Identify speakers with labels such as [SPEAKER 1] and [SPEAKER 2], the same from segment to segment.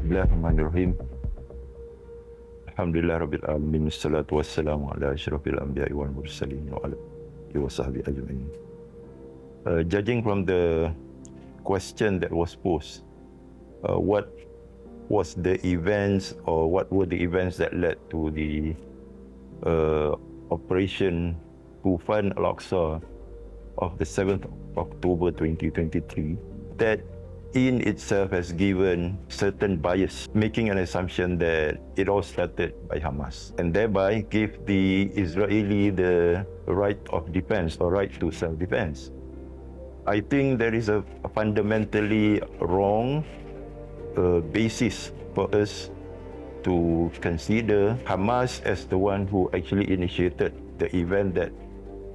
[SPEAKER 1] Bismillahirrahmanirrahim. Alhamdulillah Rabbil Alamin. Assalatu wassalamu ala asyrafil anbiya'i wal mursalin wa ala alihi wa sahbihi ajma'in. Judging from the question that was posed, what was the events or what were the events that led to the Operation Tufan Al-Aqsa of the 7th of October 2023 that in itself has given certain bias, making an assumption that it all started by Hamas and thereby gave the Israeli the right of defense or right to self-defense. I think there is a fundamentally wrong basis for us to consider Hamas as the one who actually initiated the event that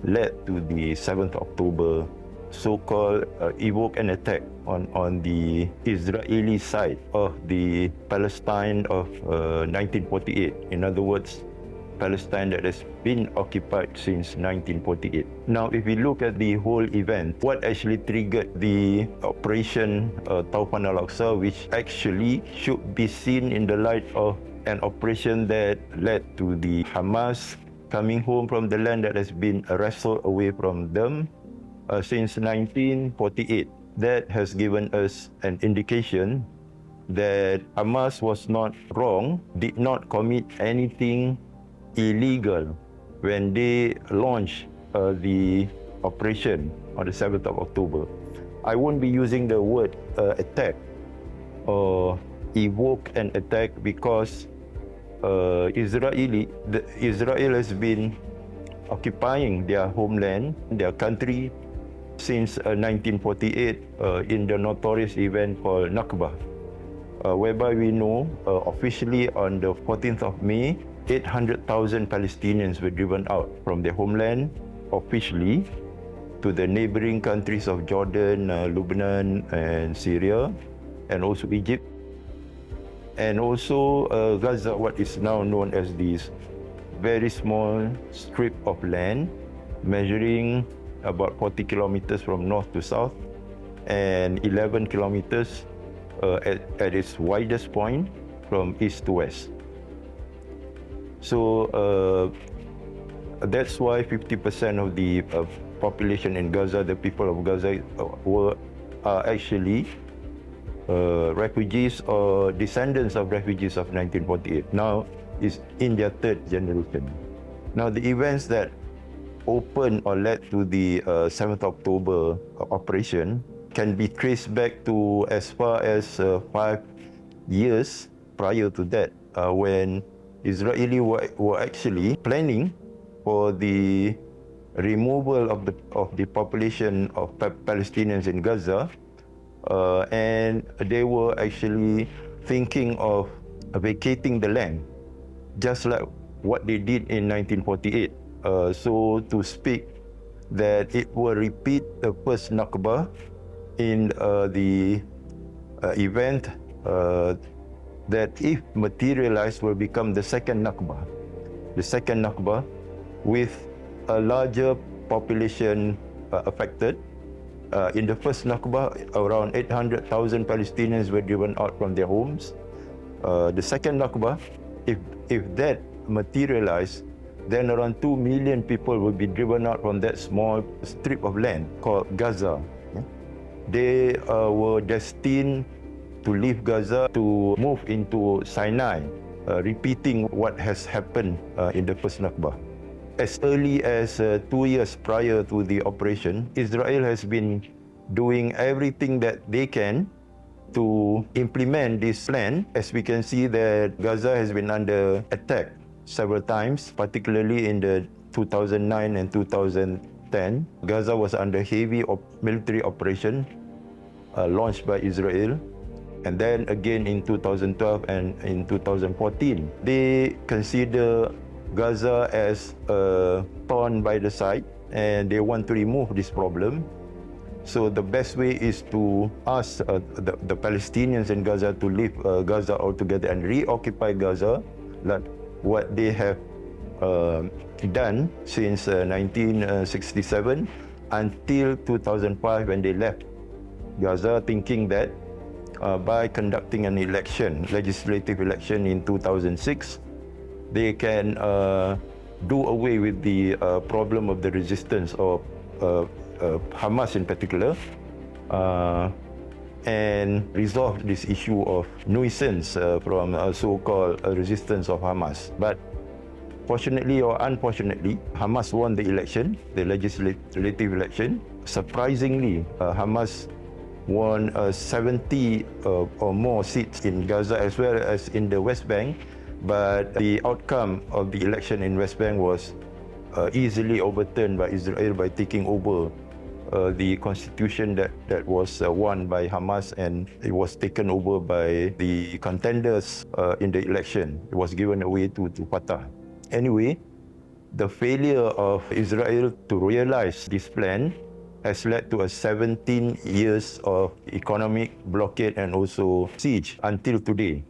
[SPEAKER 1] led to the 7th October so-called evoke an attack on the Israeli side of the Palestine of 1948. In other words, Palestine that has been occupied since 1948. Now, if we look at the whole event, what actually triggered the Operation Tufan Al-Aqsa, which actually should be seen in the light of an operation that led to the Hamas coming home from the land that has been wrestled away from them since 1948. That has given us an indication that Hamas was not wrong, did not commit anything illegal when they launched the operation on the 7th of October. I won't be using the word attack or evoke an attack because Israel has been occupying their homeland, their country, since 1948 in the notorious event called Nakba, whereby we know officially on the 14th of May, 800,000 Palestinians were driven out from their homeland officially to the neighboring countries of Jordan, Lebanon and Syria, and also Egypt, and also Gaza, what is now known as this very small strip of land measuring about 40 kilometers from north to south and 11 kilometers at its widest point from east to west. So that's why 50% of the population in Gaza, the people of Gaza, are actually refugees or descendants of refugees of 1948. Now is in their third generation. Now the events that opened or led to the 7th October operation can be traced back to as far as 5 years prior to that, when Israeli were actually planning for the removal of the population of Palestinians in Gaza, and they were actually thinking of vacating the land, just like what they did in 1948. So to speak, that it will repeat the first Nakba in the event that, if materialized, will become the second Nakba. The second Nakba with a larger population affected. In the first Nakba, around 800,000 Palestinians were driven out from their homes. The second Nakba, if that materialized, then around 2 million people will be driven out from that small strip of land called Gaza. They were destined to leave Gaza to move into Sinai, repeating what has happened in the first Nakba. As early as 2 years prior to the operation, Israel has been doing everything that they can to implement this plan. As we can see that Gaza has been under attack several times, particularly in the 2009 and 2010. Gaza was under heavy military operation launched by Israel. And then again in 2012 and in 2014, they consider Gaza as a thorn by the side and they want to remove this problem. So the best way is to ask the Palestinians in Gaza to leave Gaza altogether and reoccupy Gaza, like what they have done since 1967 until 2005 when they left Gaza, thinking that by conducting an election, legislative election in 2006, they can do away with the problem of the resistance of Hamas in particular, and resolve this issue of nuisance from so-called resistance of Hamas. But fortunately or unfortunately, Hamas won the election, the legislative election. Surprisingly, Hamas won 70 or more seats in Gaza as well as in the West Bank, but the outcome of the election in West Bank was easily overturned by Israel by taking over the constitution that was won by Hamas, and it was taken over by the contenders in the election. It was given away to Fatah. Anyway, the failure of Israel to realize this plan has led to a 17 years of economic blockade and also siege until today.